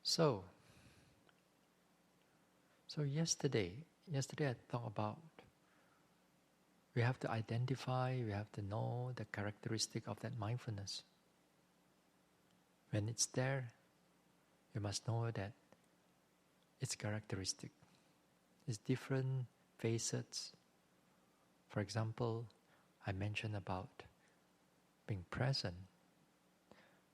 So yesterday I thought about we have to identify, we have to know the characteristic of that mindfulness. When it's there, you must know that its characteristic is different facets. For example, I mentioned about being present,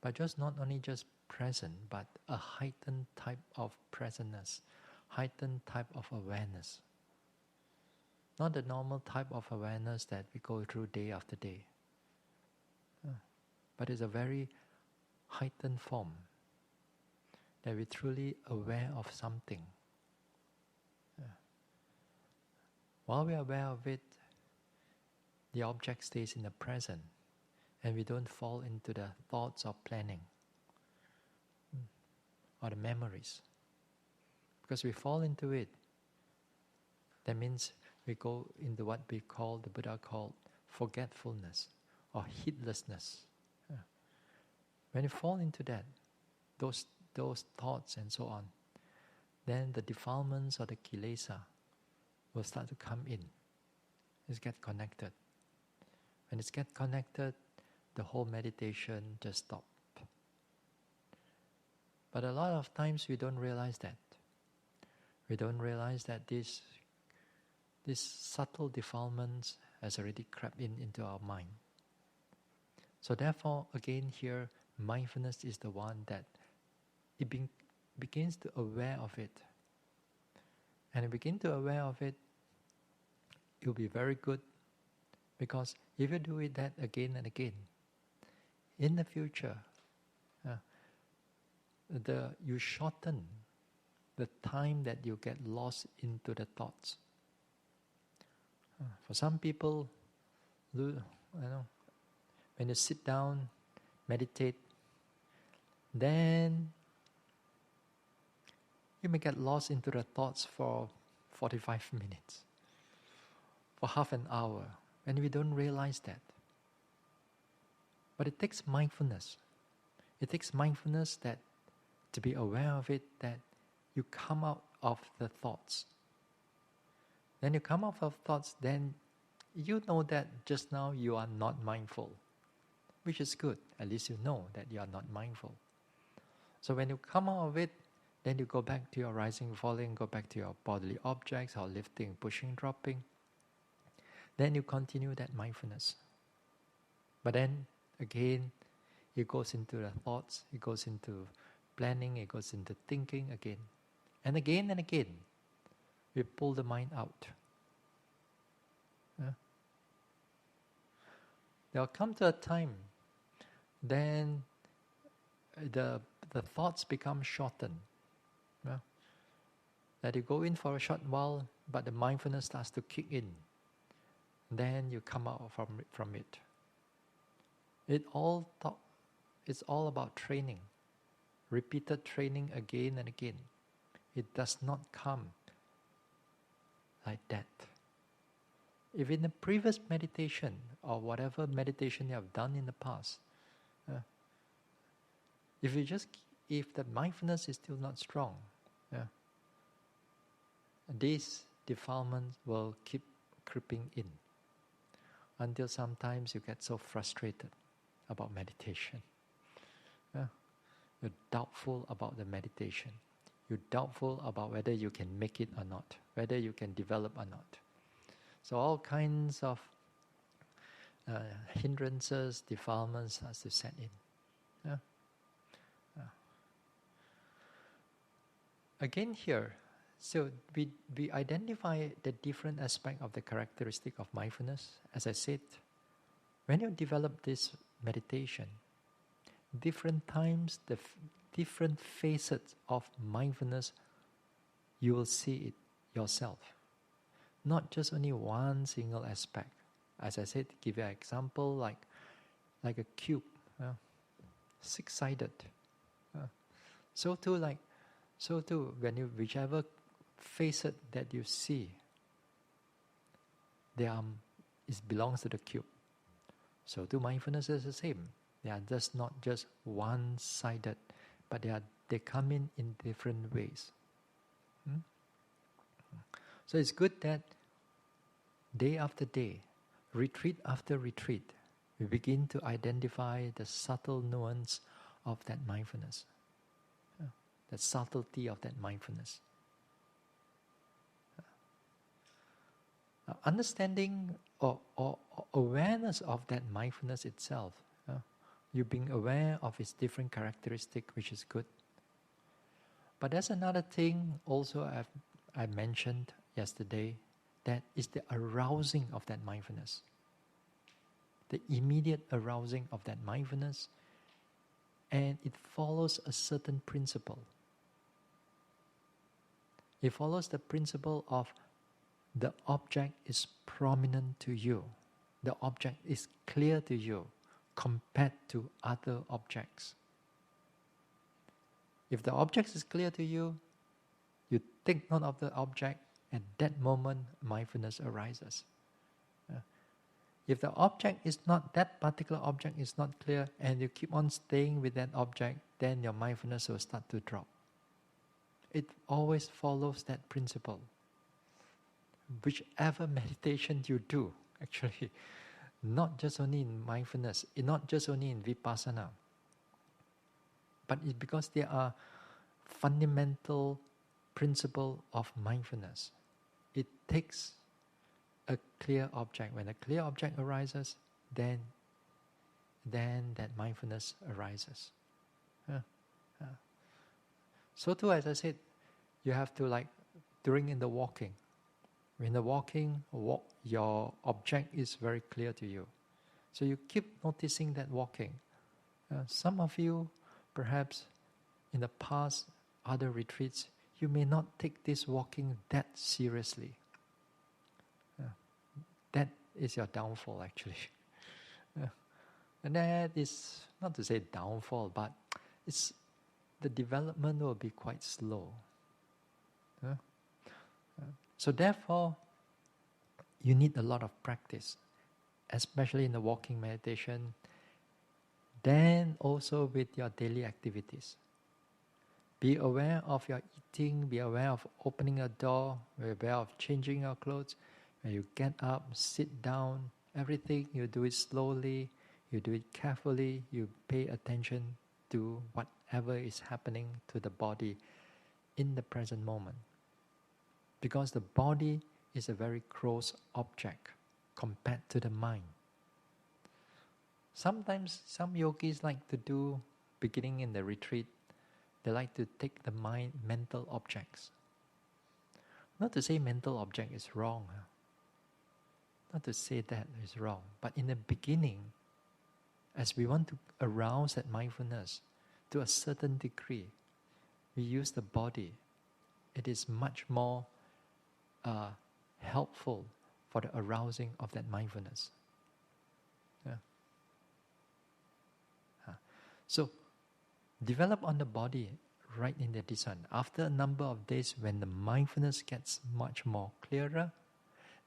but just not only just present, but a heightened type of presentness, heightened type of awareness. Not the normal type of awareness that we go through day after day, but it's a very heightened form that we're truly aware of something. While we are aware of it, the object stays in the present, and we don't fall into the thoughts of planning or the memories. Because we fall into it, that means we go into what we call, the Buddha called, forgetfulness or heedlessness. When you fall into that, those thoughts and so on, then the defilements or the kilesa will start to come in. It's get connected. When it's get connected, the whole meditation just stops. But a lot of times we don't realize that. We don't realize that these subtle defilements has already crept into our mind. So therefore, again here, mindfulness is the one that it begins to aware of it. And you begin to aware of it, it will be very good, because if you do it that again and again, in the future, you shorten the time that you get lost into the thoughts. For some people, when you sit down, meditate, then you may get lost into the thoughts for 45 minutes, for half an hour, and we don't realize that. But it takes mindfulness. It takes mindfulness that to be aware of it, that you come out of the thoughts. Then you come out of thoughts, then you know that just now you are not mindful, which is good. At least you know that you are not mindful. So when you come out of it, then you go back to your rising, falling, go back to your bodily objects, or lifting, pushing, dropping. Then you continue that mindfulness. But then, again, it goes into the thoughts, it goes into planning, it goes into thinking again. And again, we pull the mind out. There will come to a time, then the thoughts become shortened. That you go in for a short while, but the mindfulness starts to kick in. Then you come out from it. It's all about training. Repeated training again and again. It does not come like that. If in the previous meditation or whatever meditation you have done in the past, if the mindfulness is still not strong, these defilements will keep creeping in until sometimes you get so frustrated about meditation. You're doubtful about the meditation. You're doubtful about whether you can make it or not, whether you can develop or not. So all kinds of hindrances, defilements start to set in. Again here, so we identify the different aspect of the characteristic of mindfulness. As I said, when you develop this meditation, different times, the different facets of mindfulness, you will see it yourself. Not just only one single aspect. As I said, give you an example like a cube, six-sided. So too, when you whichever facet that you see, it belongs to the cube. So too, mindfulness is the same. They are just not just one-sided but they come in different ways. So it's good that day after day, retreat after retreat, we begin to identify the subtle nuance of that mindfulness, the subtlety of that mindfulness. Understanding or awareness of that mindfulness itself, you being aware of its different characteristic, which is good. But there's another thing also I mentioned yesterday, that is the arousing of that mindfulness. The immediate arousing of that mindfulness, and it follows a certain principle. It follows the principle of the object is prominent to you. The object is clear to you compared to other objects. If the object is clear to you, you take note of the object, at that moment mindfulness arises. If the object is not, that particular object is not clear, and you keep on staying with that object, then your mindfulness will start to drop. It always follows that principle. Whichever meditation you do, actually, not just only in mindfulness, not just only in vipassana, but it's because there are fundamental principle of mindfulness. It takes a clear object. When a clear object arises, then that mindfulness arises. So too, as I said, you have to during in the walking. In the walking, your object is very clear to you. So you keep noticing that walking. Some of you, perhaps in the past, other retreats, you may not take this walking that seriously. That is your downfall, actually. And that is, not to say downfall, but the development will be quite slow. So therefore, you need a lot of practice, especially in the walking meditation, then also with your daily activities. Be aware of your eating, be aware of opening a door, be aware of changing your clothes. When you get up, sit down, everything, you do it slowly, you do it carefully, you pay attention to whatever is happening to the body in the present moment. Because the body is a very close object compared to the mind. Sometimes some yogis like to do, beginning in the retreat, they like to take the mental objects. Not to say mental object is wrong. Not to say that is wrong. But in the beginning, as we want to arouse that mindfulness to a certain degree, we use the body. It is much more helpful for the arousing of that mindfulness. So, develop on the body right in the descent. After a number of days, when the mindfulness gets much more clearer,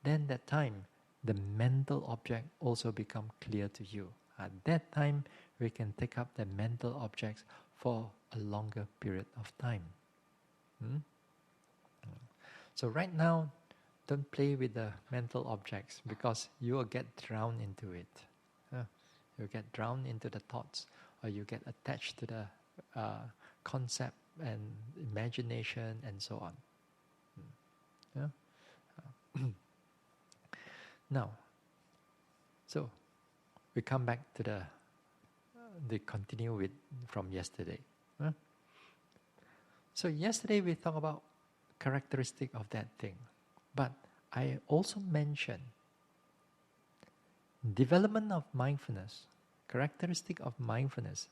then that time, the mental object also become clear to you. At that time, we can take up the mental objects for a longer period of time. So right now, don't play with the mental objects, because you will get drowned into it. You get drowned into the thoughts, or you get attached to the concept and imagination and so on. Now, so we come back to the continue with from yesterday. So yesterday we talked about characteristic of that thing, but I also mentioned development of mindfulness, characteristic of mindfulness.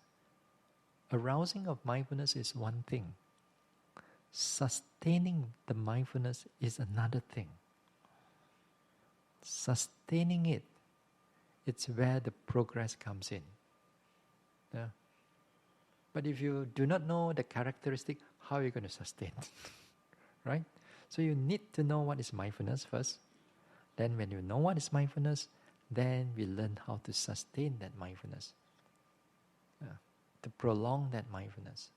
Arousing of mindfulness is one thing. Sustaining the mindfulness is another thing. Sustaining it, it's where the progress comes in. But if you do not know the characteristic, how are you going to sustain? Right? So you need to know what is mindfulness first. Then when you know what is mindfulness, then we learn how to sustain that mindfulness. To prolong that mindfulness.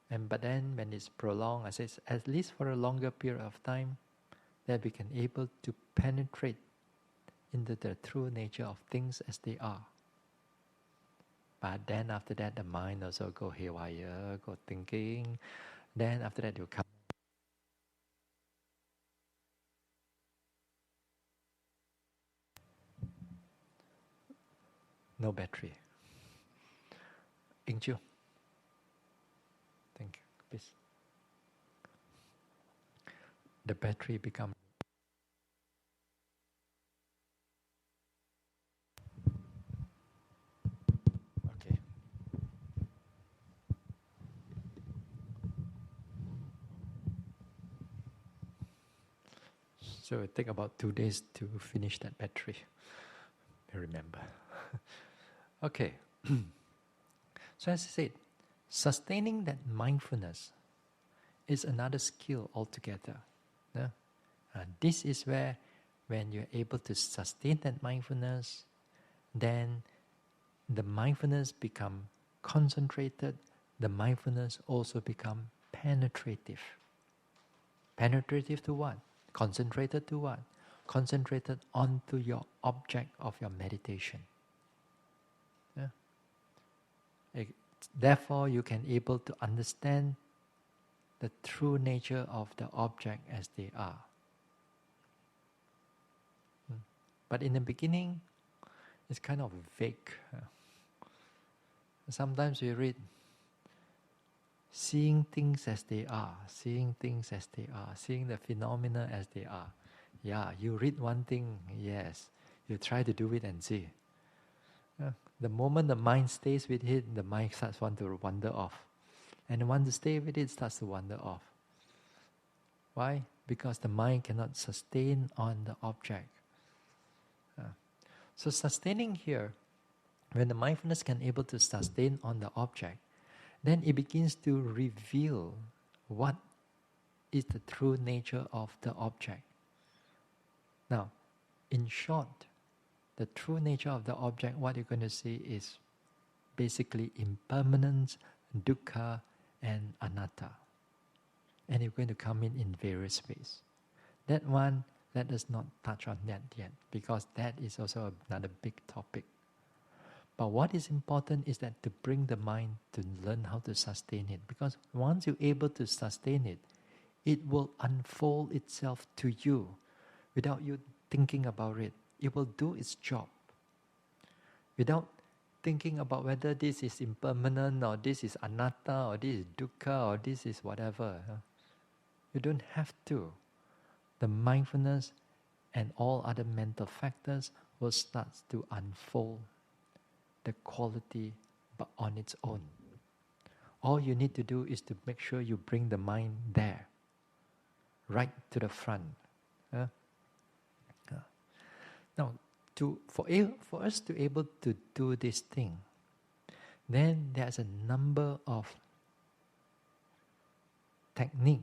But then when it's prolonged, I say at least for a longer period of time, that we can able to penetrate into the true nature of things as they are. But then after that, the mind also go haywire, go thinking. Then after that, you come. No battery. Ingju. Thank you. Please. The battery become. Okay. So it take about 2 days to finish that battery. I remember. Okay. So as I said, sustaining that mindfulness is another skill altogether. Yeah? And this is where, when you're able to sustain that mindfulness, then the mindfulness become concentrated. The mindfulness also become penetrative. Penetrative to what? Concentrated to what? Concentrated onto your object of your meditation. Yeah? Therefore, you can able to understand the true nature of the object as they are. But in the beginning, it's kind of vague. Sometimes we read, seeing things as they are, seeing things as they are, seeing the phenomena as they are. Yeah, you read one thing, yes, you try to do it and see. The moment the mind stays with it, the mind starts want to wander off. And once to stay with it, starts to wander off. Why? Because the mind cannot sustain on the object. So sustaining here, when the mindfulness can able to sustain on the object, then it begins to reveal what is the true nature of the object. Now, in short, the true nature of the object, what you're going to see is basically impermanence, dukkha, and anatta. And you're going to come in various ways. That one, let us not touch on that yet, because that is also another big topic. But what is important is that to bring the mind to learn how to sustain it. Because once you're able to sustain it, it will unfold itself to you without you thinking about it. It will do its job. Without thinking about whether this is impermanent, or this is anatta, or this is dukkha, or this is whatever. You don't have to. The mindfulness and all other mental factors will start to unfold the quality, but on its own. All you need to do is to make sure you bring the mind there, right to the front. Now, for us to able to do this thing, then there's a number of technique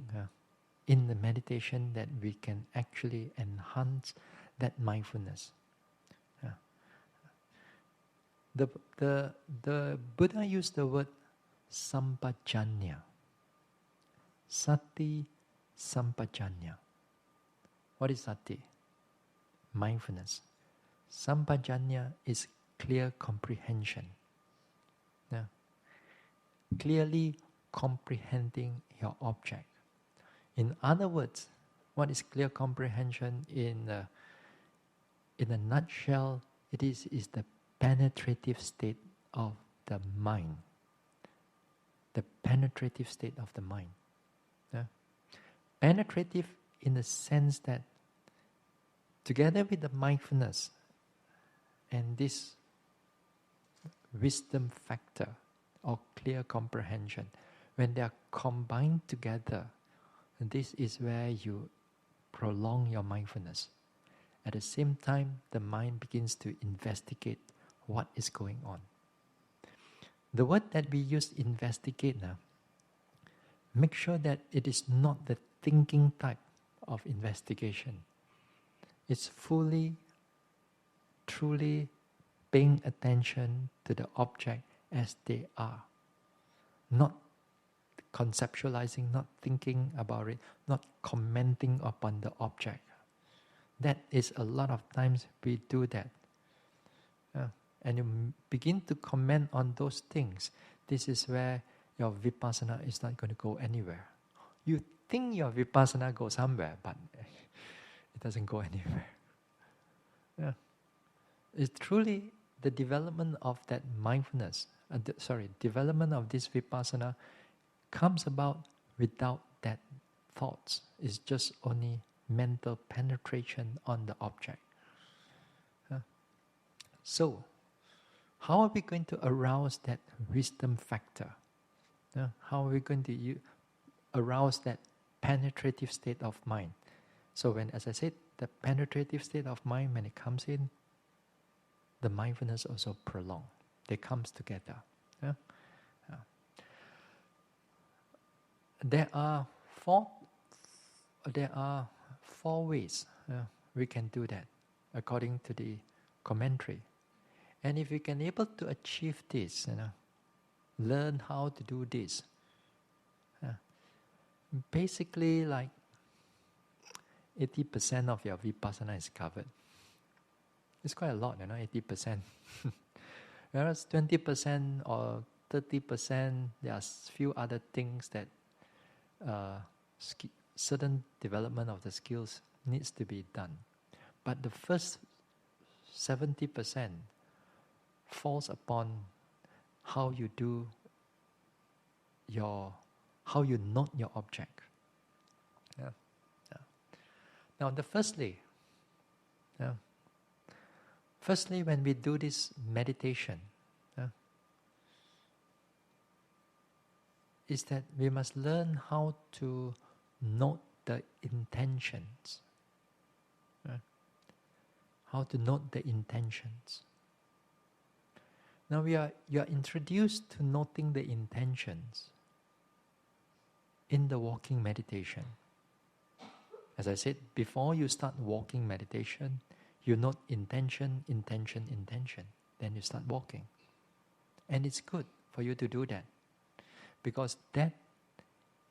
in the meditation that we can actually enhance that mindfulness. The Buddha used the word sampajanya. Sati sampajanya. What is sati? Mindfulness. Sampajanya is clear comprehension. Yeah. Clearly comprehending your object. In other words, what is clear comprehension in a nutshell? It is the penetrative state of the mind. The penetrative state of the mind. Yeah? Penetrative in the sense that together with the mindfulness and this wisdom factor or clear comprehension, when they are combined together, this is where you prolong your mindfulness. At the same time, the mind begins to investigate what is going on. The word that we use, investigate now, make sure that it is not the thinking type of investigation. It's fully, truly paying attention to the object as they are. Not conceptualizing, not thinking about it, not commenting upon the object. That is a lot of times we do that. And you begin to comment on those things. This is where your vipassana is not going to go anywhere. You think your vipassana goes somewhere, but it doesn't go anywhere. It's truly the development of that mindfulness, development of this vipassana comes about without that thoughts. It's just only mental penetration on the object. So, how are we going to arouse that wisdom factor? How are we going to arouse that penetrative state of mind? So when, as I said, the penetrative state of mind, when it comes in, the mindfulness also prolong. They comes together. There are four ways we can do that according to the commentary. And if you can able to achieve this, learn how to do this, basically like 80% of your vipassana is covered. It's quite a lot, 80%. Whereas 20% or 30%, there are few other things that certain development of the skills needs to be done. But the first 70% falls upon how you do how you note your object. Now, firstly, when we do this meditation, is that we must learn how to note the intentions. How to note the intentions. Now you are introduced to noting the intentions in the walking meditation. As I said, before you start walking meditation, you note intention, intention, intention. Then you start walking. And it's good for you to do that. Because that,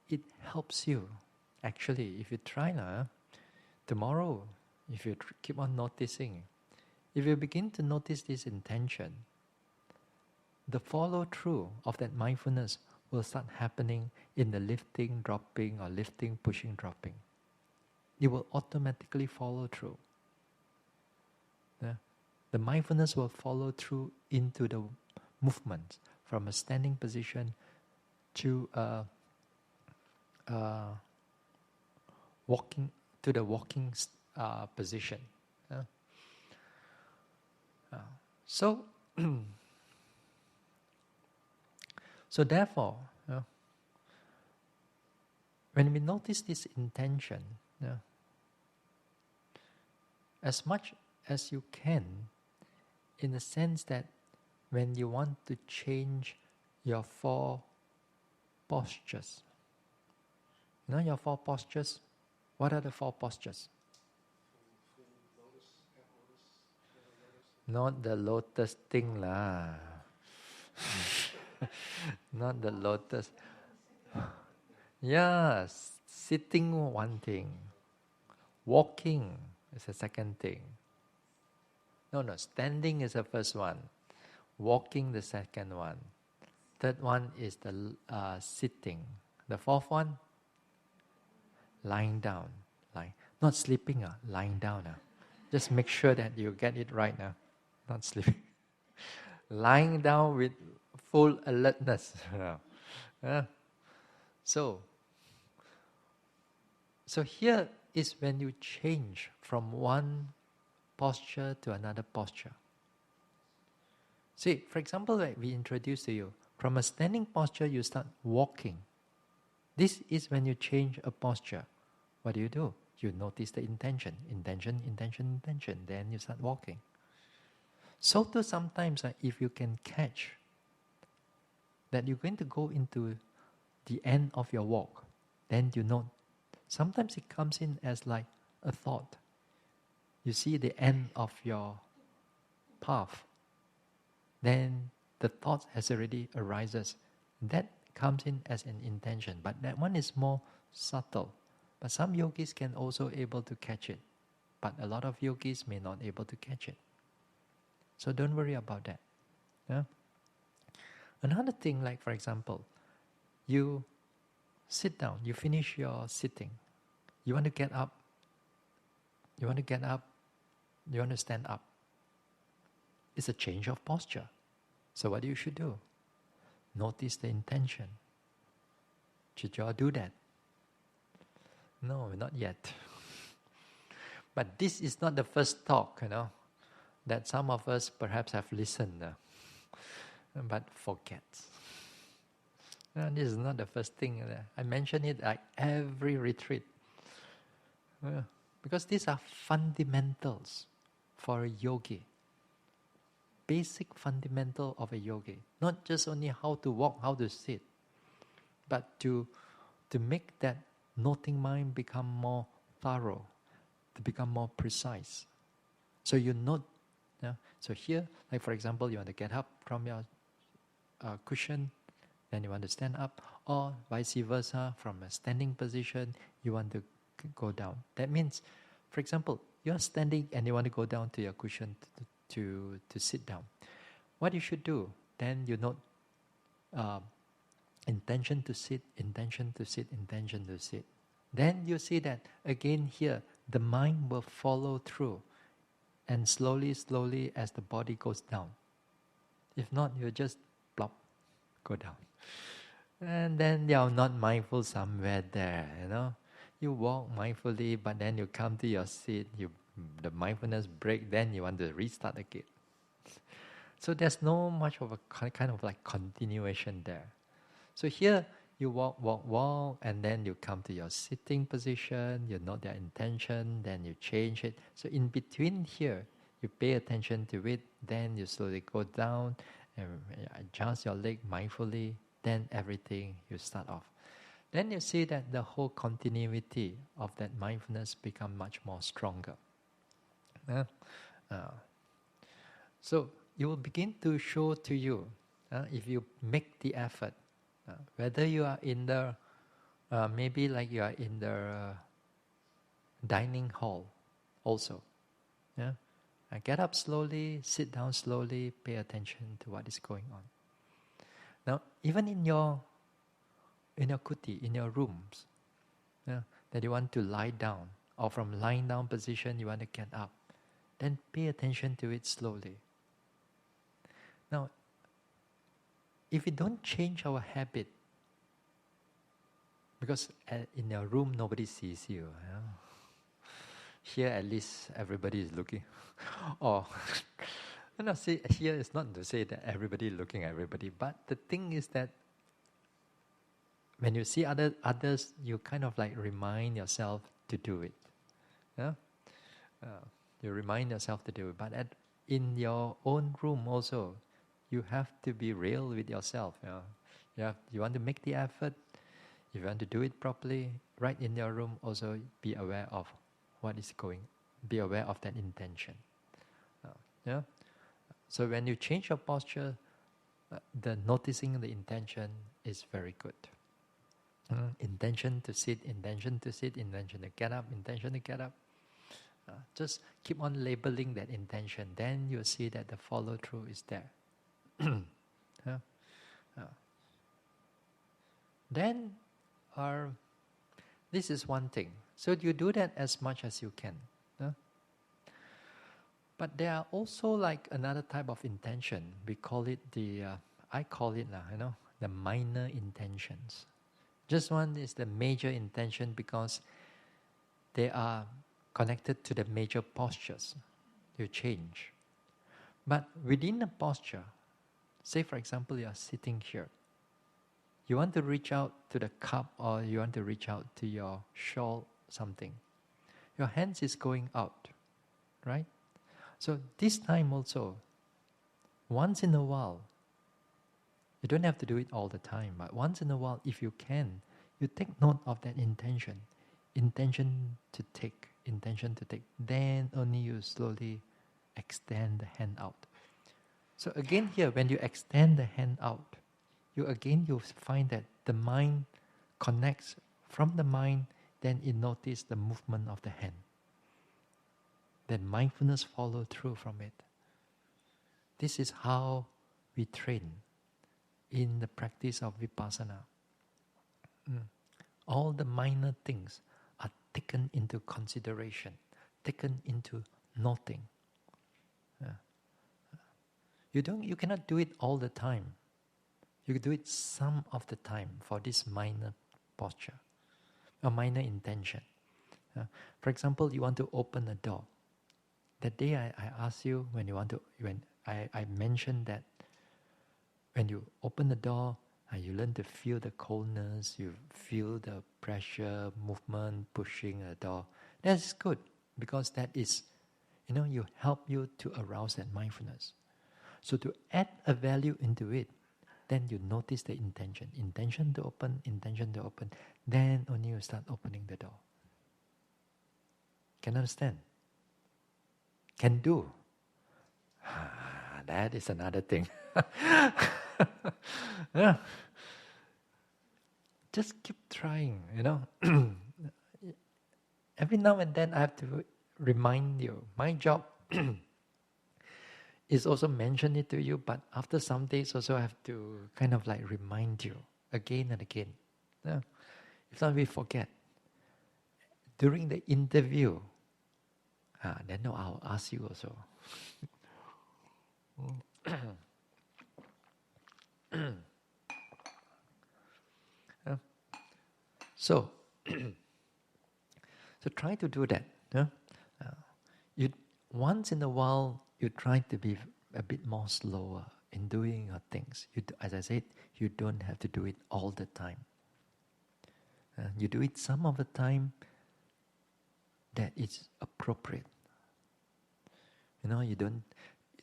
it helps you. Actually, if you try now, tomorrow, if you keep on noticing, if you begin to notice this intention, the follow-through of that mindfulness will start happening in the lifting, dropping, or lifting, pushing, dropping. It will automatically follow through. The mindfulness will follow through into the movement from a standing position to walking to the walking position. So therefore, when we notice this intention, as much as you can, in the sense that when you want to change your 4 postures, your 4 postures, what are the 4 postures? Not the lotus thing lah. Not the lotus. Yes, sitting one thing. Walking is the second thing. No, standing is the first one. Walking the second one. Third one is the sitting. The fourth one, lying down. Not sleeping, lying down. Just make sure that you get it right now. Not sleeping. Lying down with full alertness. So here is when you change from one posture to another posture. See, for example, like we introduced to you, from a standing posture you start walking. This is when you change a posture. What do? You notice the intention, intention, intention, intention. Then you start walking. So too sometimes if you can catch that you're going to go into the end of your walk, then you know, sometimes it comes in as like a thought. You see the end of your path, then the thought has already arises. That comes in as an intention, but that one is more subtle. But some yogis can also able to catch it, but a lot of yogis may not able to catch it. So don't worry about that. Yeah? Another thing, like for example, you sit down, you finish your sitting, you want to get up, you want to stand up. It's a change of posture. So what you should do? Notice the intention. Should you all do that? No, not yet. But this is not the first talk, that some of us perhaps have listened, but forget. This is not the first thing. I mention it like every retreat. Because these are fundamentals for a yogi. Basic fundamental of a yogi. Not just only how to walk, how to sit, but to make that noting mind become more thorough, to become more precise. So you note. So here, like for example, you want to get up from your cushion, then you want to stand up, or vice versa, from a standing position, you want to go down. That means, for example, you're standing and you want to go down to your cushion to sit down. What you should do, then you note intention to sit, intention to sit, intention to sit. Then you see that again here, the mind will follow through, and slowly, slowly as the body goes down. If not, you just plop, go down. And then you're not mindful somewhere there, You walk mindfully, but then you come to your seat, the mindfulness break, then you want to restart again. So there's no much of a kind of like continuation there. So here, you walk, and then you come to your sitting position, you note their intention, then you change it. So in between here, you pay attention to it, then you slowly go down, and adjust your leg mindfully, then everything you start off. Then you see that the whole continuity of that mindfulness become much more stronger. So it will begin to show to you, if you make the effort, whether you are in the, maybe like you are in the dining hall also. Get up slowly, sit down slowly, pay attention to what is going on. Now, even in your kuti, in your rooms, that you want to lie down, or from lying down position you want to get up, then pay attention to it slowly. Now, if we don't change our habit, because in your room nobody sees you, here at least everybody is looking. Or, see, here is not to say that everybody is looking at everybody, but the thing is that when you see others, you kind of like remind yourself to do it. You remind yourself to do it. But in your own room also, you have to be real with yourself. You want to make the effort. If you want to do it properly, right in your room, also be aware of what is going. Be aware of that intention. So when you change your posture, the noticing the intention is very good. Intention to sit, intention to sit, intention to get up, intention to get up. Just keep on labeling that intention. Then you'll see that the follow-through is there. Then, this is one thing. So you do that as much as you can. But there are also like another type of intention. We call it I call it the minor intentions. Just one is the major intention because they are connected to the major postures. You change. But within the posture, say for example you are sitting here. You want to reach out to the cup or you want to reach out to your shawl, something. Your hands is going out, right? So this time also, once in a while, you don't have to do it all the time, but once in a while, if you can, you take note of that intention. Intention to take. Then only you slowly extend the hand out. So again here, when you extend the hand out, you find that the mind connects from the mind, then it notices the movement of the hand. Then mindfulness follow through from it. This is how we train in the practice of vipassana. All the minor things are taken into consideration, taken into noting. You cannot do it all the time. You do it some of the time for this minor posture, a minor intention. For example, you want to open a door. That day I asked you when I mentioned that when you open the door, you learn to feel the coldness, you feel the pressure, movement, pushing the door. That's good because that is, you help you to arouse that mindfulness. So to add a value into it, then you notice the intention. Intention to open, then only you start opening the door. Can understand? Can do. That is another thing. Yeah. Just keep trying, Every now and then I have to remind you. My job is also mention it to you, but after some days also I have to kind of like remind you again and again. Yeah. If not, we forget. During the interview, then I'll ask you also. So try to do that. You once in a while you try to be a bit more slower in doing your things. As I said, you don't have to do it all the time. You do it some of the time that it's appropriate. You don't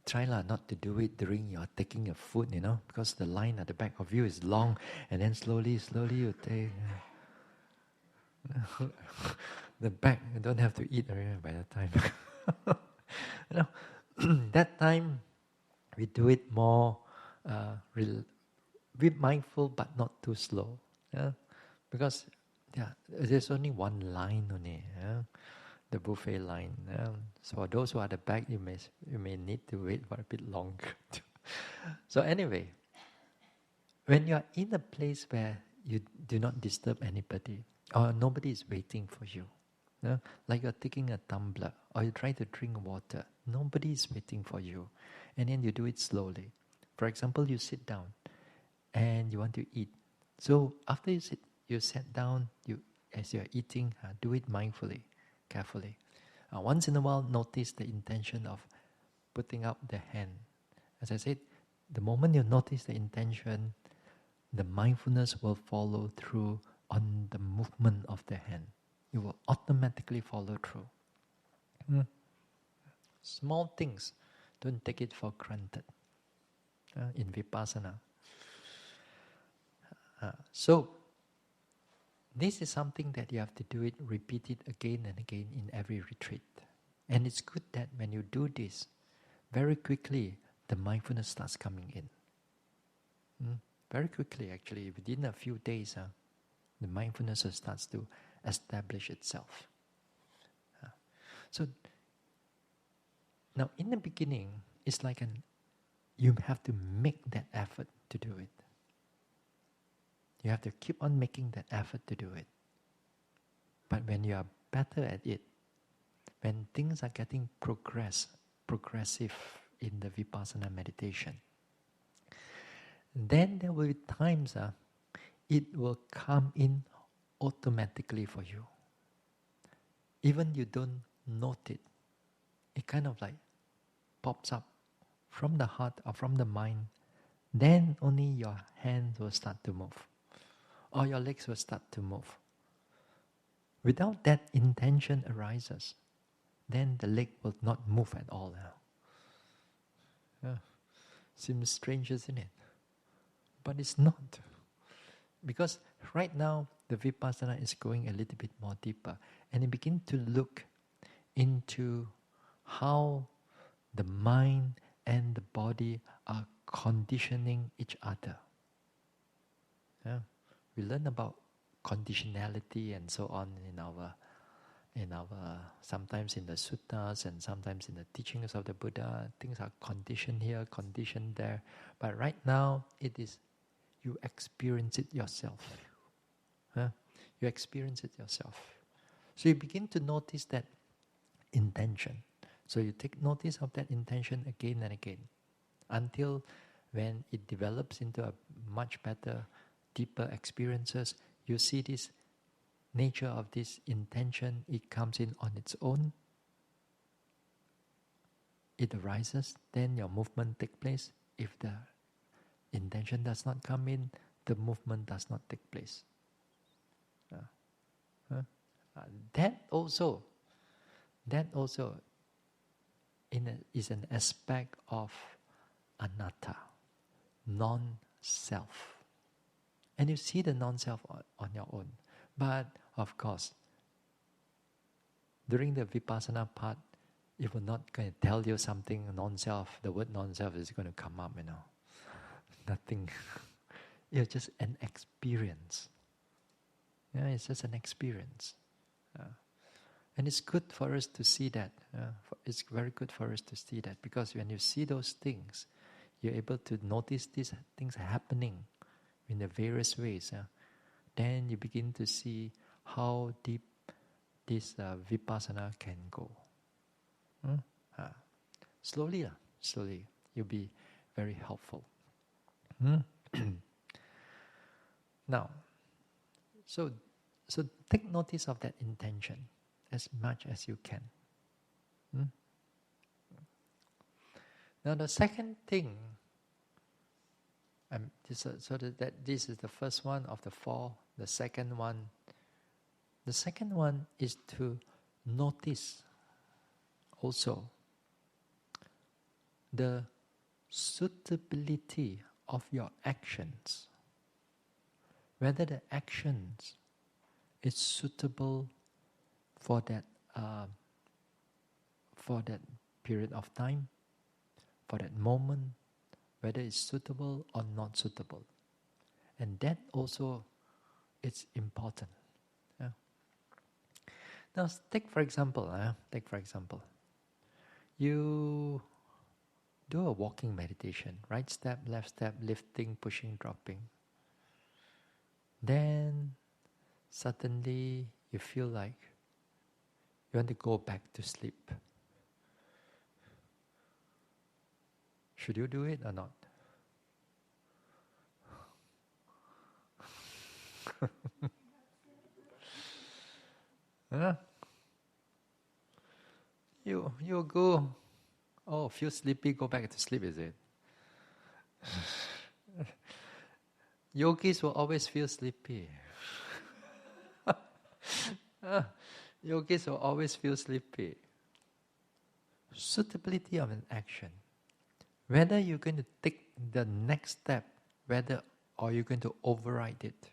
try not to do it during you're taking a food, because the line at the back of you is long, and then slowly you take the back. You don't have to eat already by that time. That time we do it more. Be mindful, but not too slow. Because there's only one line only. The buffet line. So for those who are at the back, you may need to wait for a bit longer. So anyway, when you are in a place where you do not disturb anybody, or nobody is waiting for you, like you're taking a tumbler, or you try to drink water, nobody is waiting for you, and then you do it slowly. For example, you sit down, and you want to eat. So after you sit down, as you are eating, do it mindfully. Carefully. Once in a while, notice the intention of putting up the hand. As I said, the moment you notice the intention, the mindfulness will follow through on the movement of the hand. You will automatically follow through. Small things, don't take it for granted in Vipassana. So, this is something that you have to do it, repeat it again and again in every retreat. And it's good that when you do this, very quickly the mindfulness starts coming in. Very quickly, actually, within a few days, the mindfulness starts to establish itself. So now in the beginning, it's like you have to make that effort to do it. You have to keep on making that effort to do it. But when you are better at it, when things are getting progressive in the Vipassana meditation, then there will be times it will come in automatically for you. Even you don't note it. It kind of like pops up from the heart or from the mind. Then only your hands will start to move. Or your legs will start to move. Without that intention arises, then the leg will not move at all. Seems strange, isn't it? But it's not. Because right now, the Vipassana is going a little bit more deeper. And you begin to look into how the mind and the body are conditioning each other. Yeah? We learn about conditionality and so on in our sometimes in the suttas and sometimes in the teachings of the Buddha. Things are conditioned here, conditioned there. But right now, it is you experience it yourself. Huh? You experience it yourself. So you begin to notice that intention. So you take notice of that intention again and again until when it develops into a much better, deeper experiences, you see this nature of this intention, it comes in on its own. It arises, then your movement takes place. If the intention does not come in, the movement does not take place. That also is an aspect of anatta, non-self. And you see the non-self on your own. But, of course, during the vipassana part, it will not going to tell you something non-self. The word non-self is going to come up, Nothing. It's just an experience. Yeah, it's just an experience. And it's good for us to see that. It's very good for us to see that, because when you see those things, you're able to notice these things happening in the various ways. Then you begin to see how deep this vipassana can go. Slowly, you'll be very helpful. Now, so take notice of that intention as much as you can. Now the second thing, this is the first one of the four. The second one is to notice also the suitability of your actions. Whether the actions is suitable for that period of time, for that moment, whether it's suitable or not suitable. And that also is important. Now take for example, you do a walking meditation, right step, left step, lifting, pushing, dropping. Then suddenly you feel like you want to go back to sleep. Should you do it or not? You go, feel sleepy, go back to sleep, is it? Yogis will always feel sleepy. Yogis will always feel sleepy. Suitability of an action. Whether you're going to take the next step, or you're going to override it.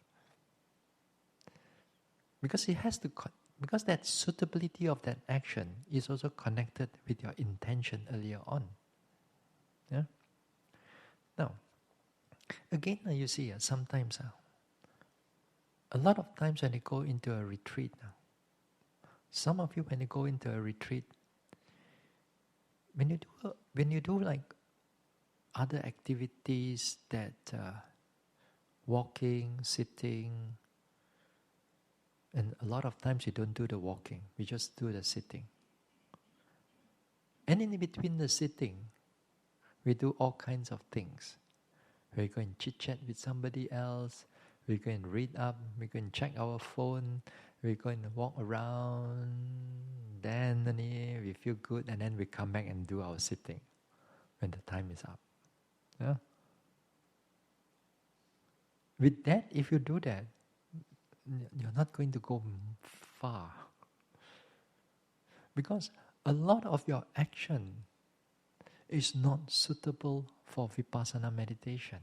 Because because that suitability of that action is also connected with your intention earlier on. Yeah? Now, again, you see, sometimes, a lot of times when you go into a retreat, some of you when you go into a retreat, when you do like other activities that walking, sitting, and a lot of times you don't do the walking, we just do the sitting. And in between the sitting, we do all kinds of things. We go and chit-chat with somebody else, we go and read up, we go and check our phone, we go and walk around, then we feel good, and then we come back and do our sitting when the time is up. Yeah? With that, if you do that, you're not going to go far. Because a lot of your action is not suitable for vipassana meditation.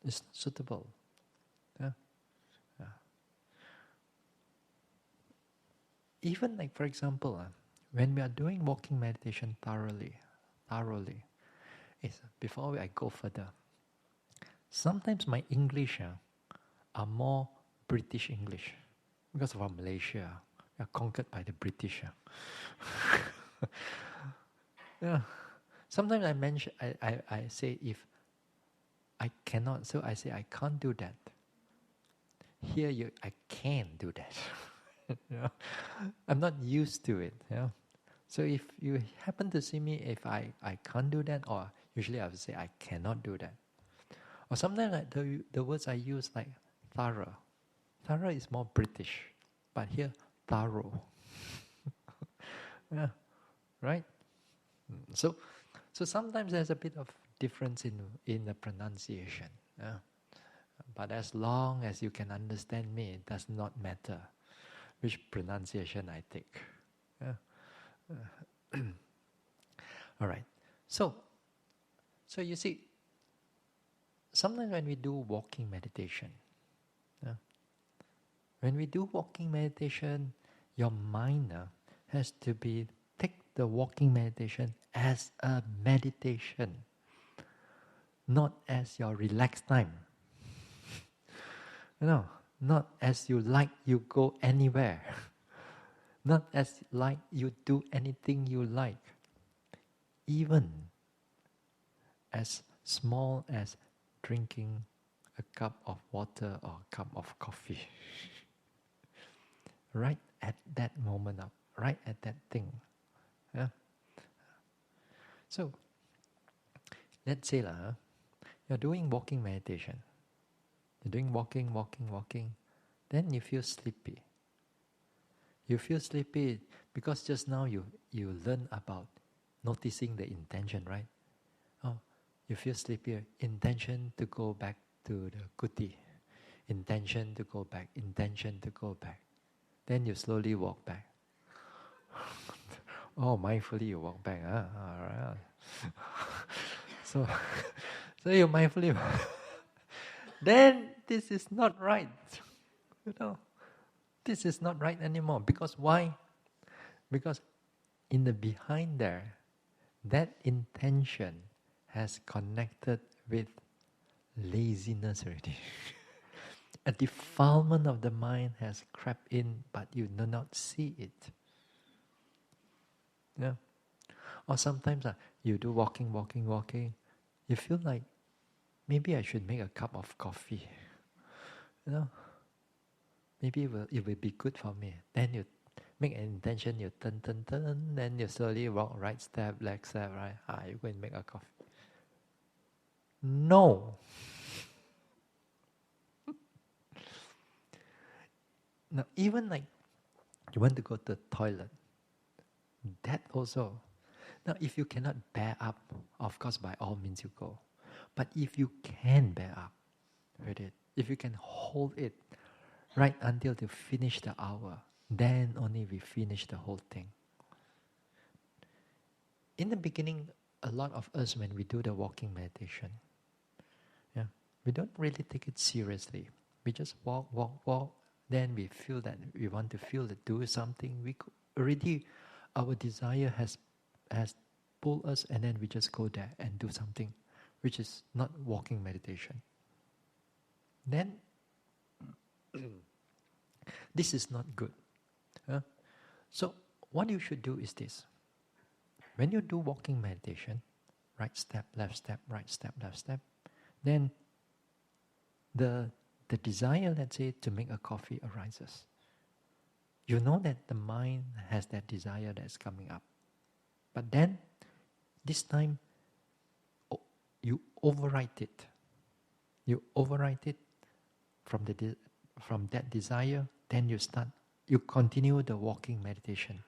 It's not suitable. Yeah? Yeah. Even like, for example, when we are doing walking meditation thoroughly, before I go further, Sometimes my English are more British English because of our Malaysia. We are conquered by the British. Yeah. Sometimes I say if I cannot, so I say I can't do that. Here I can do that. I'm not used to it. So if you happen to see me, if I can't do that, or usually I would say I cannot do that. Or sometimes like the words I use like thorough. Thorough is more British, but here thorough. Yeah, right? So sometimes there's a bit of difference in the pronunciation. Yeah. But as long as you can understand me, it does not matter which pronunciation I take. Yeah. All right. So you see, sometimes when we do walking meditation, when we do walking meditation, your mind has to take the walking meditation as a meditation, not as your relaxed time. Not as you go anywhere. Not as you do anything you like. Even as small as drinking a cup of water or a cup of coffee. Right at that moment, right at that thing. Yeah. So, let's say you're doing walking meditation. You're doing walking. Then you feel sleepy. You feel sleepy because just now you learn about noticing the intention, right? Oh, you feel sleepy. Intention to go back to the kuti. Intention to go back. Intention to go back. Then you slowly walk back. Oh, mindfully you walk back. All right. So you mindfully. Then this is not right. This is not right anymore. Because why? Because in the behind there, that intention has connected with laziness already. A defilement of the mind has crept in, but you do not see it. Yeah. Or sometimes you do walking. You feel like maybe I should make a cup of coffee. Maybe it will be good for me. Then you make an intention, you turn, then you slowly walk right step, left step, right? You go and make a coffee. No. Now, even like you want to go to the toilet, that also. Now, if you cannot bear up, of course, by all means you go. But if you can bear up with it, if you can hold it right until you finish the hour, then only we finish the whole thing. In the beginning, a lot of us, when we do the walking meditation, we don't really take it seriously. We just walk. Then we feel that we want to do something. Our desire has pulled us, and then we just go there and do something, which is not walking meditation. Then this is not good. So what you should do is this. When you do walking meditation, right step, left step, right step, left step, then the desire, let's say, to make a coffee arises. You know that the mind has that desire that's coming up. But then, this time, you overwrite it. You overwrite it from that desire, then you continue the walking meditation.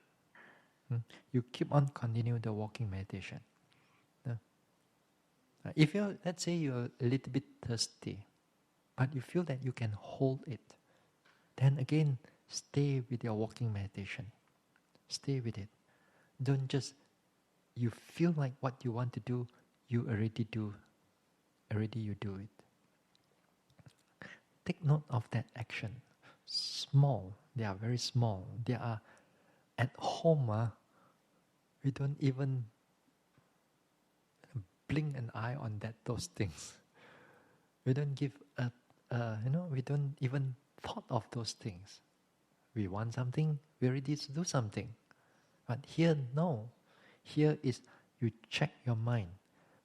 You keep on continuing the walking meditation. If let's say you're a little bit thirsty, but you feel that you can hold it, then again, stay with your walking meditation. Stay with it. Don't just, you feel like what you want to do, you already do. Already you do it. Take note of that action. Small. They are very small. They are at home. We don't even blink an eye on those things. We don't give we don't even thought of those things. We want something, we're ready to do something. But here, no. Here is you check your mind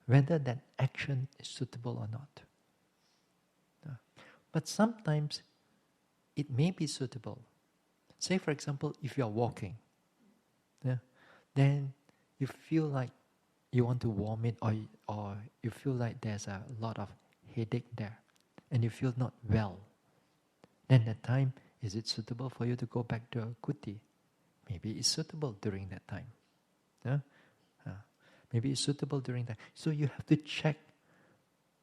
whether that action is suitable or not. But sometimes it may be suitable. Say, for example, if you are walking, then you feel like you want to vomit, or you feel like there's a lot of headache there, and you feel not well. Then that time, is it suitable for you to go back to a kuti? Maybe it's suitable during that time. Maybe it's suitable during that. So you have to check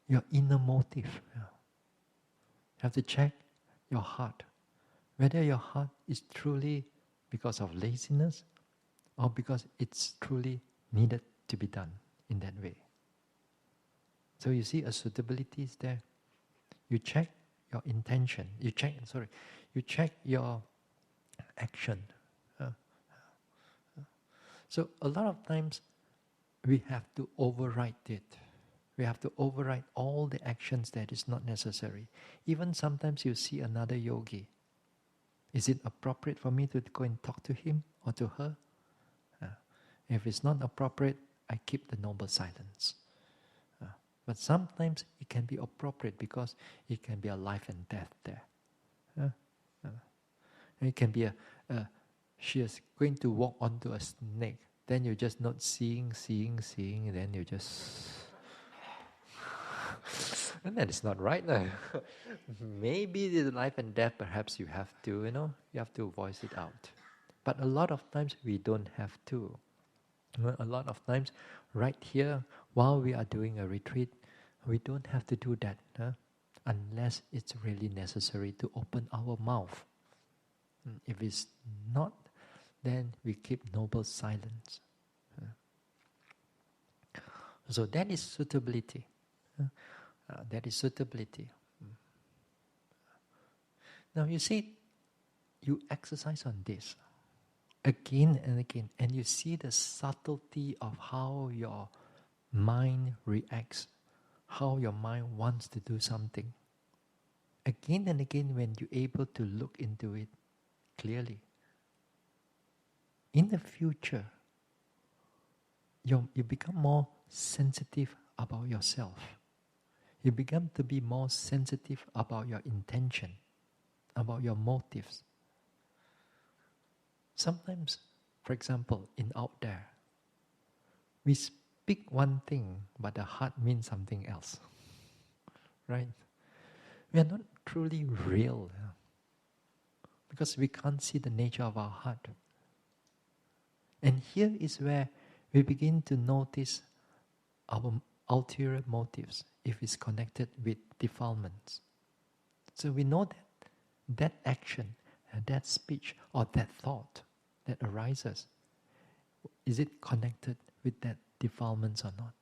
your inner motive. You have to check your heart. Whether your heart is truly because of laziness or because it's truly needed to be done in that way. So you see, a suitability is there. You check your intention. You check your action. So a lot of times we have to override it. We have to override all the actions that is not necessary. Even sometimes you see another yogi. Is it appropriate for me to go and talk to him or to her? If it's not appropriate, I keep the noble silence. But sometimes it can be appropriate because it can be a life and death there. It can be she is going to walk onto a snake. Then you're just not seeing, and then you just... and that is not right. Maybe the life and death, perhaps you have to, you have to voice it out. But a lot of times we don't have to. A lot of times, right here, while we are doing a retreat, we don't have to do that, unless it's really necessary to open our mouth. If it's not, then we keep noble silence. So that is suitability. That is suitability. Now you see, you exercise on this again and again, and you see the subtlety of how your mind reacts, how your mind wants to do something. Again and again, when you're able to look into it clearly, in the future, you become more sensitive about yourself. You become to be more sensitive about your intention, about your motives. Sometimes, for example, out there, we speak one thing, but the heart means something else. Right? We are not truly real because we can't see the nature of our heart. And here is where we begin to notice our ulterior motives if it's connected with defilements. So we know that action, that speech, or that thought that arises, is it connected with that defilements or not?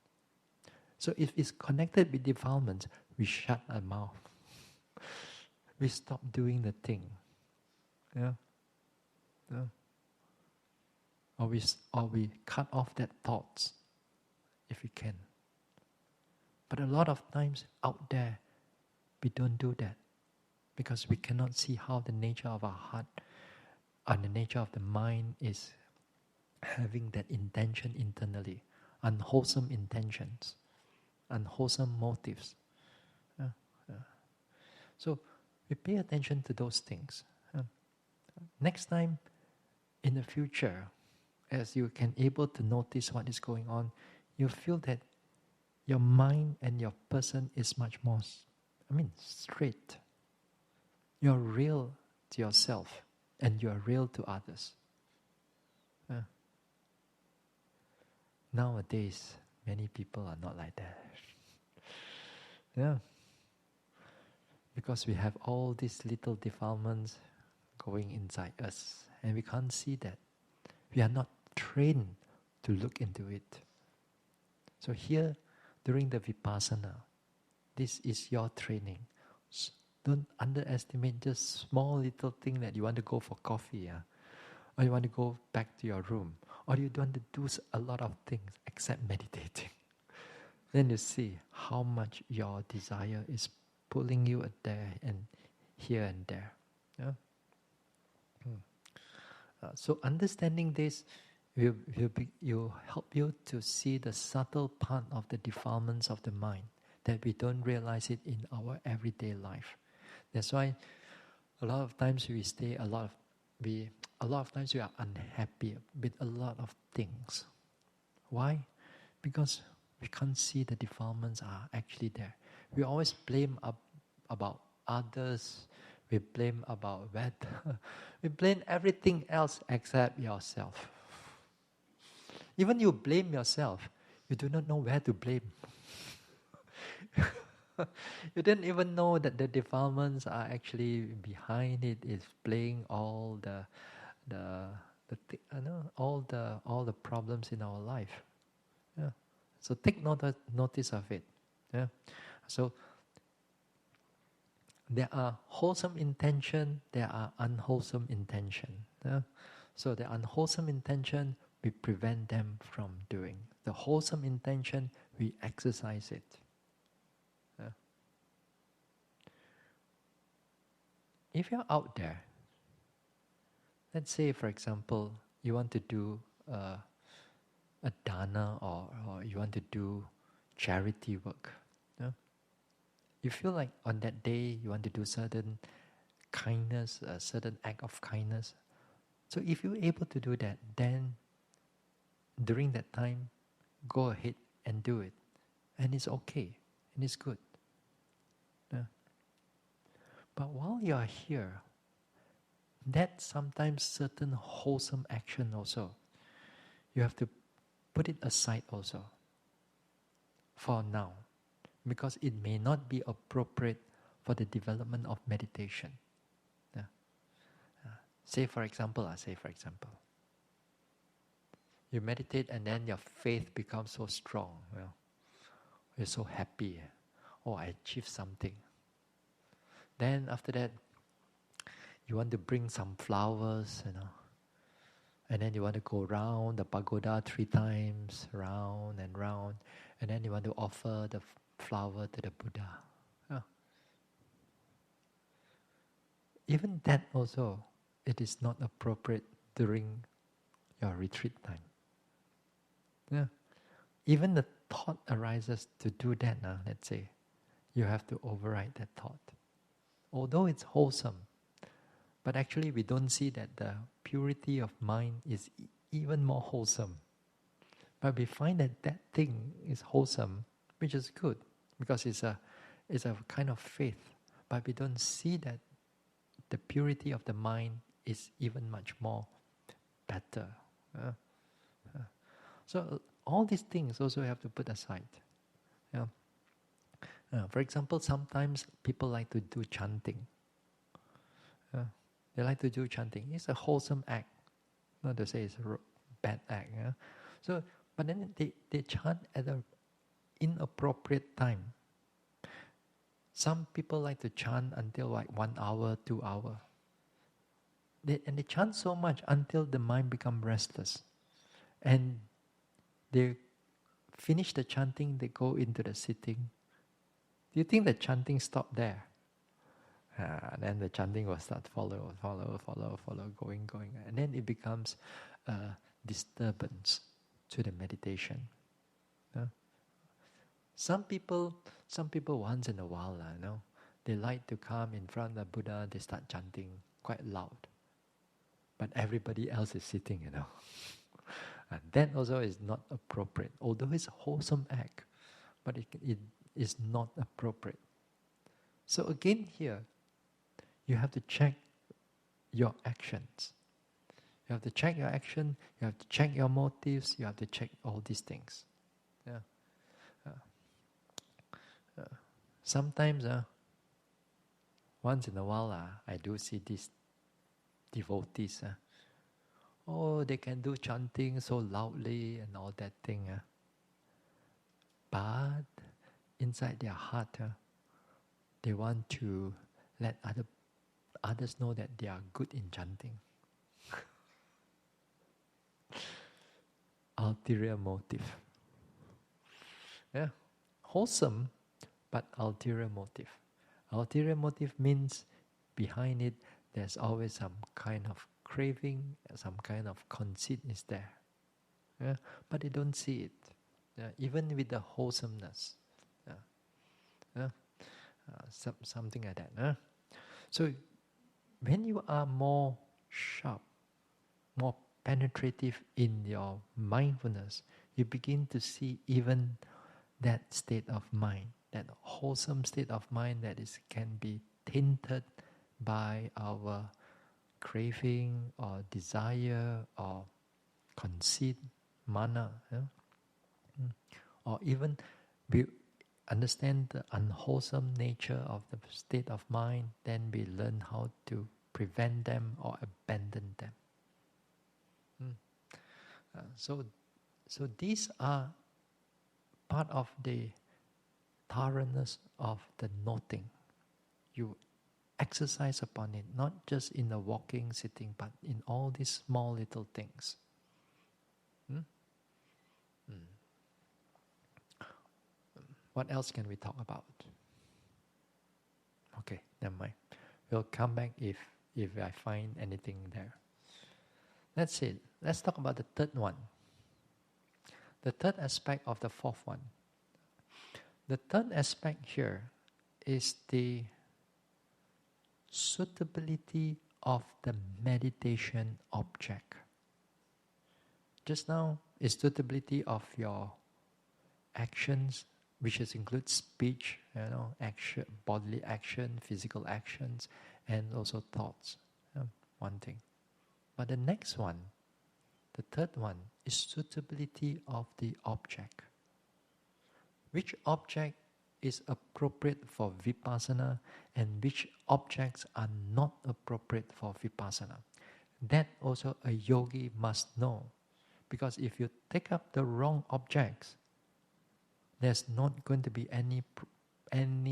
So if it's connected with defilements, we shut our mouth. We stop doing the thing. Or we cut off that thoughts if we can. But a lot of times out there, we don't do that because we cannot see how the nature of our heart and the nature of the mind is having that intention internally, unwholesome intentions, unwholesome motives. So we pay attention to those things. Next time, in the future, as you can able to notice what is going on, you feel that your mind and your person is much more, straight. You're real to yourself and you're real to others. Nowadays, many people are not like that. Because we have all these little defilements going inside us and we can't see that. We are not trained to look into it. So here, during the Vipassana, this is your training. Don't underestimate just small little thing that you want to go for coffee, or you want to go back to your room, or you don't want to do a lot of things except meditating. Then you see how much your desire is pulling you there and here and there. Yeah? So understanding this will help you to see the subtle part of the defilements of the mind that we don't realize it in our everyday life. That's why a lot of times we are unhappy with a lot of things. Why? Because we can't see the defilements are actually there. We always blame about others. We blame about weather. We blame everything else except yourself. Even you blame yourself, you do not know where to blame. You didn't even know that the defilements are actually behind it. Is playing all all the problems in our life. Yeah. So take notice of it. Yeah. So there are wholesome intention, there are unwholesome intention. Yeah? So the unwholesome intention, we prevent them from doing. The wholesome intention, we exercise it. Yeah? If you're out there, let's say, for example, you want to do a dana or you want to do charity work. Yeah? You feel like on that day you want to do certain kindness, a certain act of kindness. So if you're able to do that, then during that time, go ahead and do it. And it's okay, and it's good. Yeah. But while you are here, that sometimes certain wholesome action also, you have to put it aside also for now, because it may not be appropriate for the development of meditation. Yeah. Say for example, you meditate and then your faith becomes so strong. You're so happy. Oh, I achieved something. Then after that, you want to bring some flowers, and then you want to go round the pagoda 3 times, round and round, and then you want to offer the flower to the Buddha. Yeah. Even that also, it is not appropriate during your retreat time. Yeah. Even the thought arises to do that, let's say, you have to override that thought. Although it's wholesome, but actually we don't see that the purity of mind is even more wholesome. But we find that that thing is wholesome, which is good, because it's a kind of faith. But we don't see that the purity of the mind is even much more better. So all these things also have to put aside. Yeah. For example, sometimes people like to do chanting. They like to do chanting. It's a wholesome act. Not to say it's a bad act. Yeah? So, but then they chant at an inappropriate time. Some people like to chant until like 1 hour, 2 hours. And they chant so much until the mind becomes restless. And they finish the chanting, they go into the sitting. Do you think the chanting stopped there? Then the chanting will start follow, going. And then it becomes a disturbance to the meditation. Some people once in a while, they like to come in front of the Buddha, they start chanting quite loud. But everybody else is sitting, And that also is not appropriate. Although it's a wholesome act, but it is not appropriate. So again here, you have to check your actions. You have to check your action, you have to check your motives, you have to check all these things. Yeah. Sometimes, once in a while, I do see these devotees. They can do chanting so loudly and all that thing. But inside their heart, they want to let others know that they are good in chanting. Ulterior motive. Yeah. Wholesome, but ulterior motive. Ulterior motive means behind it there's always some kind of craving, some kind of conceit is there. Yeah? But they don't see it. Yeah? Even with the wholesomeness. Yeah? Yeah? Something like that. Yeah? So when you are more sharp, more penetrative in your mindfulness, you begin to see even that state of mind, that wholesome state of mind that can be tainted by our craving or desire or conceit, mana, yeah? Or even we understand the unwholesome nature of the state of mind, then we learn how to prevent them or abandon them. So these are part of the thoroughness of the noting. You exercise upon it, not just in the walking, sitting, but in all these small little things. What else can we talk about? Okay, never mind. We'll come back if I find anything there. That's it. Let's talk about the third one. The third aspect of the fourth one. The third aspect here is the suitability of the meditation object. Just now is suitability of your actions, which includes speech, action, bodily action, physical actions, and also thoughts. One thing. But the next one, the third one, is suitability of the object. Which object is appropriate for vipassana and which objects are not appropriate for vipassana? That also a yogi must know. Because if you take up the wrong objects, there's not going to be any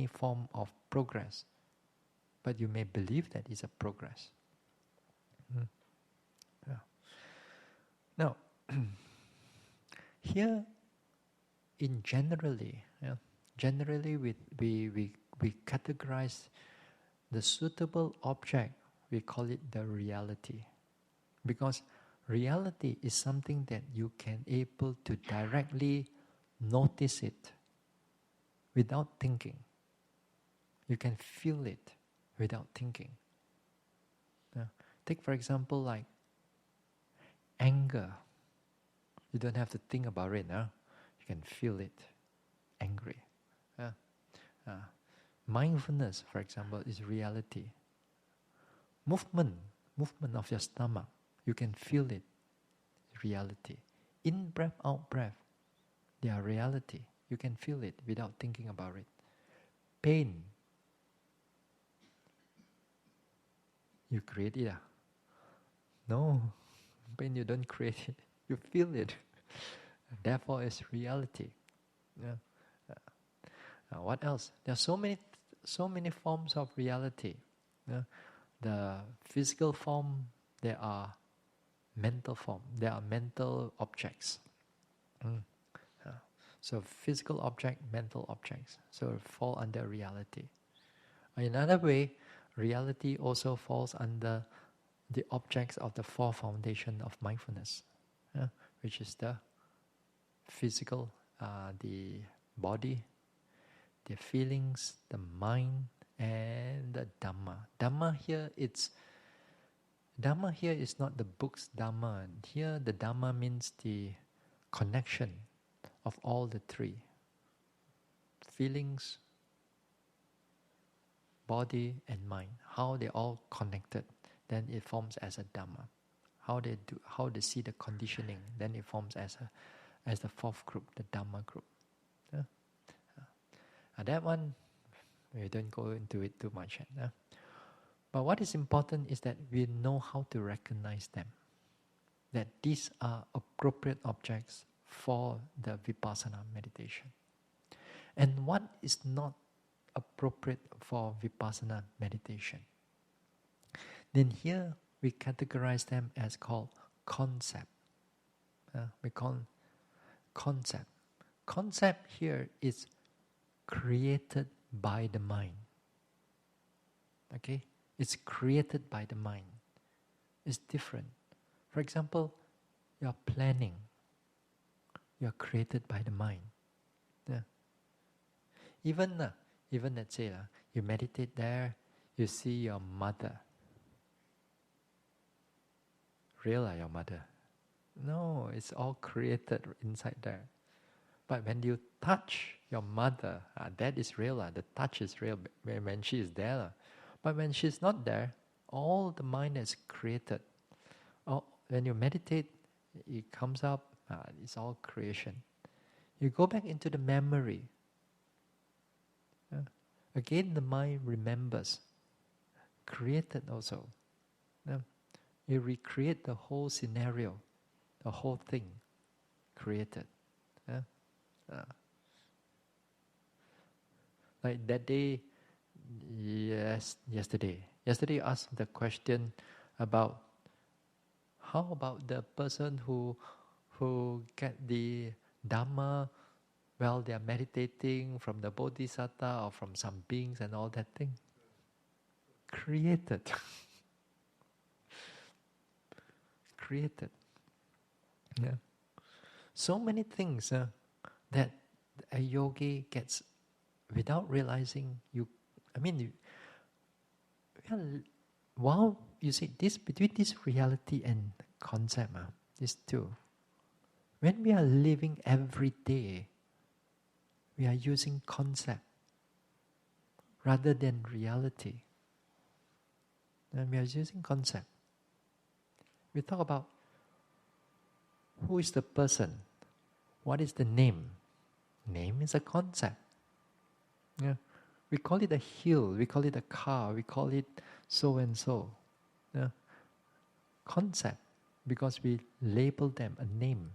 form of progress. But you may believe that it's a progress. Yeah. Now, here, generally we categorize the suitable object, we call it the reality. Because reality is something that you can able to directly notice it without thinking. You can feel it without thinking. Take for example like anger. You don't have to think about it. You can feel it. Angry. Mindfulness, for example, is reality. Movement of your stomach. You can feel it. Reality. In breath, out breath. They are reality. You can feel it without thinking about it. Pain. You create it. No. Pain you don't create it. You feel it. Therefore it's reality. What else? There are so many forms of reality. The physical form, there are mental form. There are mental objects. So physical object, mental objects. So fall under reality. In another way, reality also falls under the objects of the four foundation of mindfulness, which is the physical, the body, the feelings, the mind, and the Dhamma. Dhamma here is not the book's Dhamma. Here the Dhamma means the connection of all the three. Feelings, body, and mind. How they all connected, then it forms as a Dhamma. How they see the conditioning, then it forms as the fourth group, the Dhamma group. That one, we don't go into it too much. But what is important is that we know how to recognize them. That these are appropriate objects for the vipassana meditation. And what is not appropriate for vipassana meditation? Then here we categorize them as called concept. We call concept. Concept here is created by the mind. Okay? It's created by the mind. It's different. For example, you're planning. You're created by the mind. Yeah. Even let's say, you meditate there, you see your mother. Real your mother? No, it's all created inside there. But when you touch your mother, that is real. The touch is real when she is there. But when she's not there, all the mind is created. When you meditate, it comes up, it's all creation. You go back into the memory. Again, the mind remembers. Created also. You recreate the whole scenario, the whole thing created. Like that day, yesterday you asked the question about how about the person who get the Dhamma while they are meditating from the Bodhisattva or from some beings and all that thing. Created. Created. Yeah. So many things that a yogi gets without realizing. While you see this, between this reality and concept, these two, when we are living every day, we are using concept rather than reality. And we are using concept. We talk about who is the person, what is the name. Name is a concept. Yeah. We call it a hill, we call it a car, we call it so and so. Yeah. Concept, because we label them a name.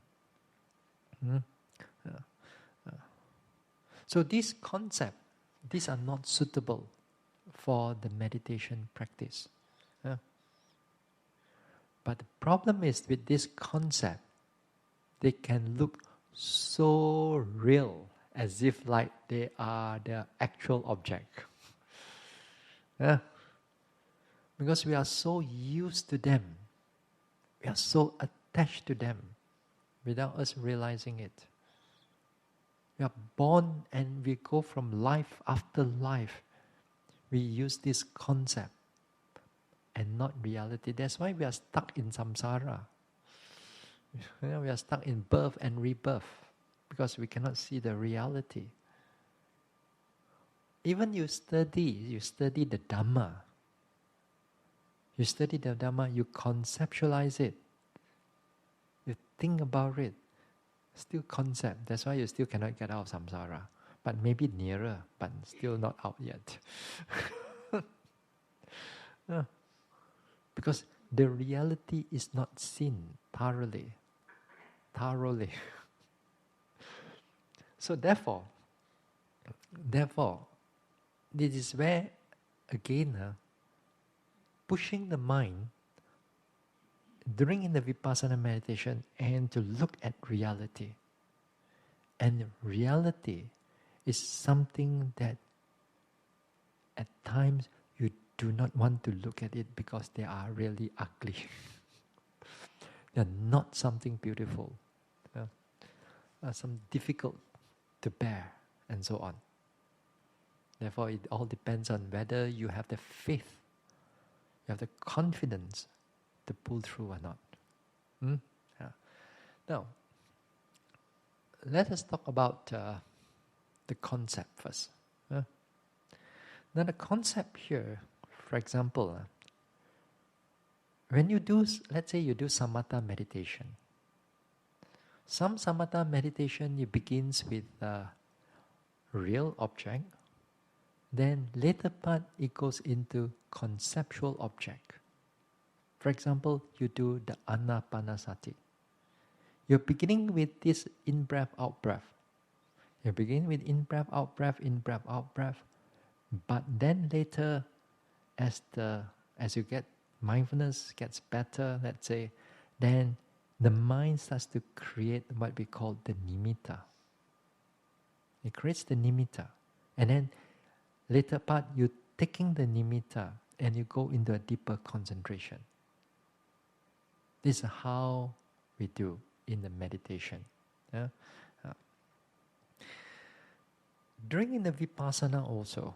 So these concepts, these are not suitable for the meditation practice. But the problem is with this concept, they can look so real, as if like they are the actual object. Because we are so used to them. We are so attached to them without us realizing it. We are born and we go from life after life. We use this concept and not reality. That's why we are stuck in samsara. We are stuck in birth and rebirth because we cannot see the reality. Even you study the Dhamma. You study the Dhamma, you conceptualize it. You think about it. Still concept. That's why you still cannot get out of samsara. But maybe nearer, but still not out yet. Because the reality is not seen thoroughly. So therefore, this is where, again, pushing the mind during in the Vipassana meditation and to look at reality. And reality is something that at times you do not want to look at it because they are really ugly. They are not something beautiful. Some difficult to bear and so on. Therefore, it all depends on whether you have the faith, you have the confidence to pull through or not. Now, let us talk about the concept first. Now, the concept here, for example, when you do, let's say you do samatha meditation. Some samatha meditation, it begins with a real object. Then later part, it goes into conceptual object. For example, you do the anapanasati. You're beginning with this in-breath, out-breath. You begin with in-breath, out-breath, in-breath, out-breath. But then later, as you get mindfulness gets better, let's say, then the mind starts to create what we call the nimitta. It creates the nimitta. And then later part, you taking the nimitta and you go into a deeper concentration. This is how we do in the meditation. Yeah? Uh, During the Vipassana also,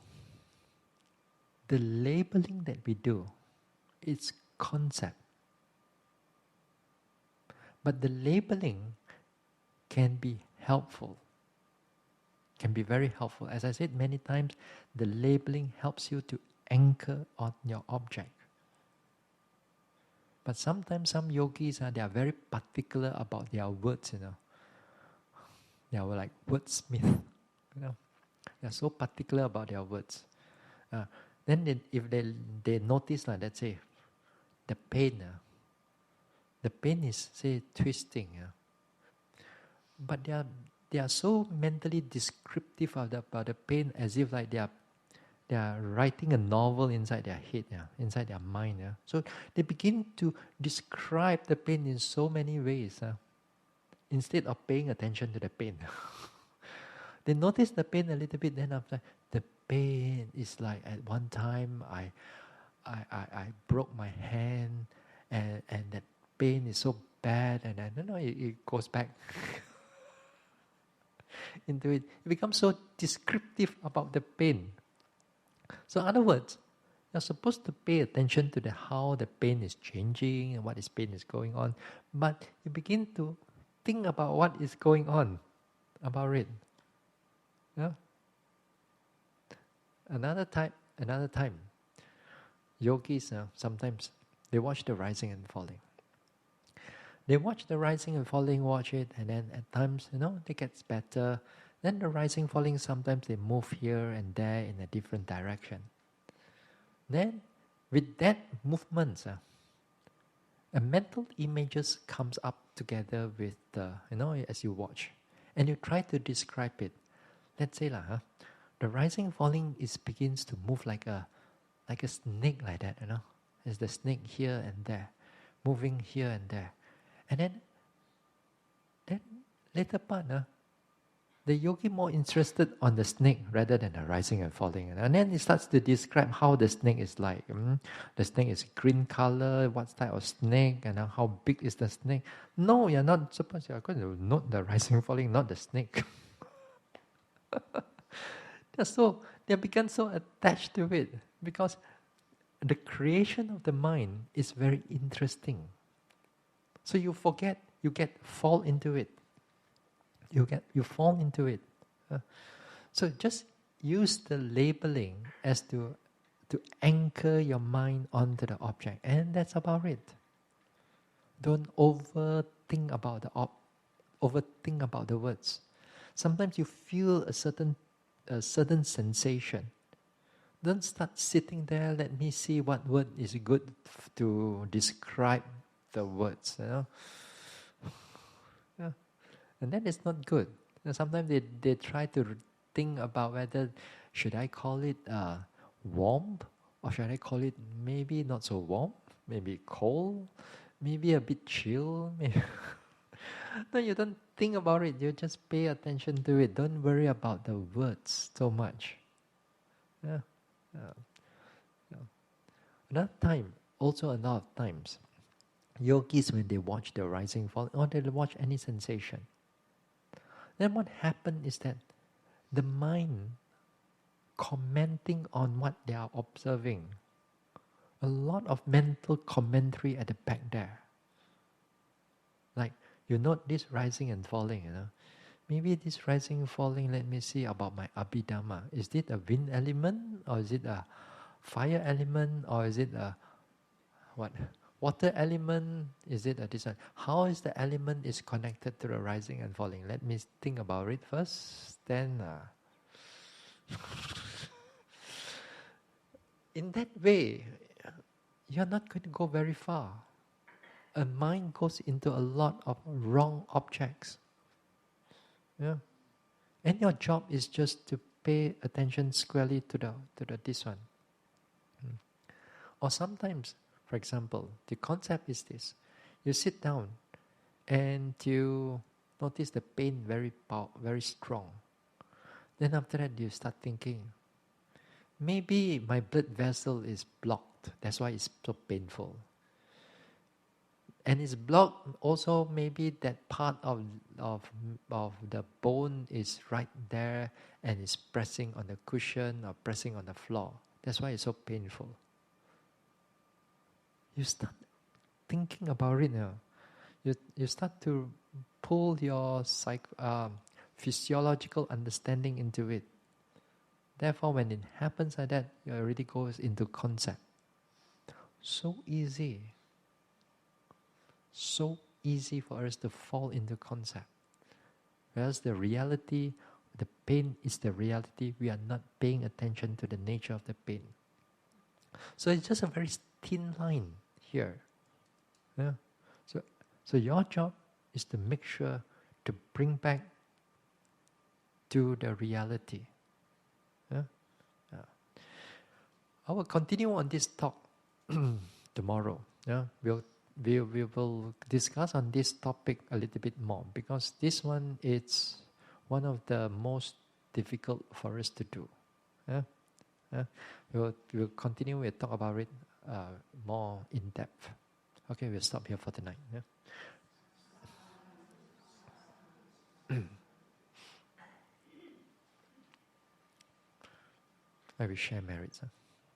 the labeling that we do, it's concept. But the labeling can be helpful, can be very helpful. As I said many times, the labeling helps you to anchor on your object. But sometimes some yogis, they are very particular about their words, They are like wordsmith, They are so particular about their words. Then if they notice, let's say, the pain is, say, twisting. But they are so mentally descriptive about the pain, as if like they are writing a novel inside their head, inside their mind. So they begin to describe the pain in so many ways, instead of paying attention to the pain. They notice the pain a little bit, then after, the pain is like at one time I broke my hand, and that pain is so bad, and I don't know, it goes back into it. It becomes so descriptive about the pain. So in other words, you're supposed to pay attention to how the pain is changing and what is pain is going on, but you begin to think about what is going on about it. Yeah. Another time, yogis sometimes they watch the rising and falling. They watch the rising and falling, watch it, and then at times, it gets better. Then the rising, falling, sometimes they move here and there in a different direction. Then, with that movement, a mental images comes up together with the, as you watch, and you try to describe it. Let's say the rising, falling begins to move like a snake, like that. There's the snake here and there, moving here and there. And then later part, the yogi more interested on the snake rather than the rising and falling. And then he starts to describe how the snake is like. The snake is green color, what type of snake, and how big is the snake. No, you're not supposed to. You're going to note the rising and falling, not the snake. They become so attached to it because the creation of the mind is very interesting. So you forget, you fall into it. You fall into it. So just use the labeling as to anchor your mind onto the object, and that's about it. Don't overthink about the words. Sometimes you feel a certain sensation. Don't start sitting there. Let me see what word is good to describe the words. And that is not good. Sometimes they try to think about whether should I call it warm, or should I call it maybe not so warm, maybe cold, maybe a bit chill. Maybe. No, you don't think about it. You just pay attention to it. Don't worry about the words so much. Another time, also a lot of times, yogis, when they watch the rising, fall, or they watch any sensation, then what happens is that the mind commenting on what they are observing, a lot of mental commentary at the back there. Like, you note this rising and falling, Maybe this rising and falling, let me see about my abhidhamma. Is it a wind element, or is it a fire element, or is it a water element? Is it a this one? How is the element is connected to the rising and falling? Let me think about it first. Then, in that way, you're not going to go very far. A mind goes into a lot of wrong objects. Yeah, and your job is just to pay attention squarely to the this one. Or sometimes, for example, the concept is this: you sit down and you notice the pain very strong. Then after that, you start thinking, maybe my blood vessel is blocked. That's why it's so painful. And it's blocked also, maybe that part of the bone is right there and it's pressing on the cushion or pressing on the floor. That's why it's so painful. You start thinking about it now. You start to pull your physiological understanding into it. Therefore, when it happens like that, it already goes into concept. So easy. So easy for us to fall into concept. Whereas the reality, the pain is the reality. We are not paying attention to the nature of the pain. So it's just a very thin line here. Yeah. So your job is to make sure to bring back to the reality. Yeah? Yeah. I will continue on this talk tomorrow. Yeah? We will discuss on this topic a little bit more, because this one is one of the most difficult for us to do. Yeah? Yeah? We'll continue, we'll talk about it more in depth. Okay, we'll stop here for tonight. Yeah? I will share merits. Huh?